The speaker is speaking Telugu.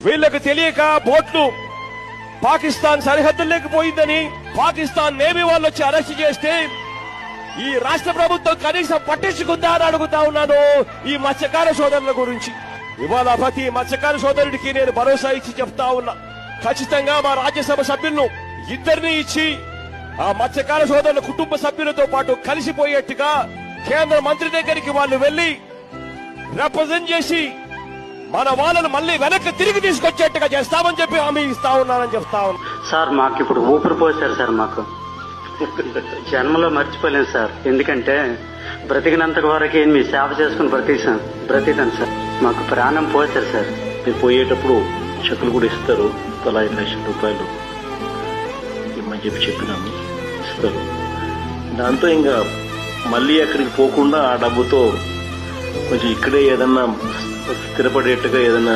వీళ్లకు తెలియక బోట్లు పాకిస్తాన్ సరిహద్దుల్లోకి పోయిందని పాకిస్తాన్ నేవీ వాళ్ళు వచ్చి అరెస్ట్ చేస్తే ఈ రాష్ట్ర ప్రభుత్వం కనీసం పట్టించుకుందా అని అడుగుతా ఉన్నాను ఈ మత్స్యకార సోదరుల గురించి. ఇవాళ ప్రతి మత్స్యకార సోదరుడికి నేను భరోసా ఇచ్చి చెప్తా ఉన్నా, ఖచ్చితంగా మా రాజ్యసభ సభ్యులను ఇద్దరిని ఇచ్చి ఆ మత్స్యకార సోదరుల కుటుంబ సభ్యులతో పాటు కలిసిపోయేట్టుగా కేంద్ర మంత్రి దగ్గరికి వాళ్ళు వెళ్లి రిప్రజెంట్ చేసి మన వాళ్ళను మళ్ళీ వెనక్కి తిరిగి తీసుకొచ్చేట్టుగా చేస్తామని చెప్పి హామీ ఇస్తా ఉన్నానని చెప్తా ఉన్నా. సార్ మాకు ఇప్పుడు ఊపిరి పోసారు సార్, మాకు జన్మలో మర్చిపోలేను సార్. ఎందుకంటే బ్రతికినంత వరకు మీ సేవ చేసుకుని బ్రతికాను సార్. మాకు ప్రాణం పోసారు సార్. మీరు పోయేటప్పుడు చెక్కులు కూడా ఇస్తారు, తలా 5 లక్షల రూపాయలు ఇమ్మని చెప్పినాము, ఇస్తారు. దాంతో ఇంకా మళ్ళీ అక్కడికి పోకుండా ఆ డబ్బుతో కొంచెం ఇక్కడే ఏదన్నా స్థిరపడేట్టుగా ఏదన్నా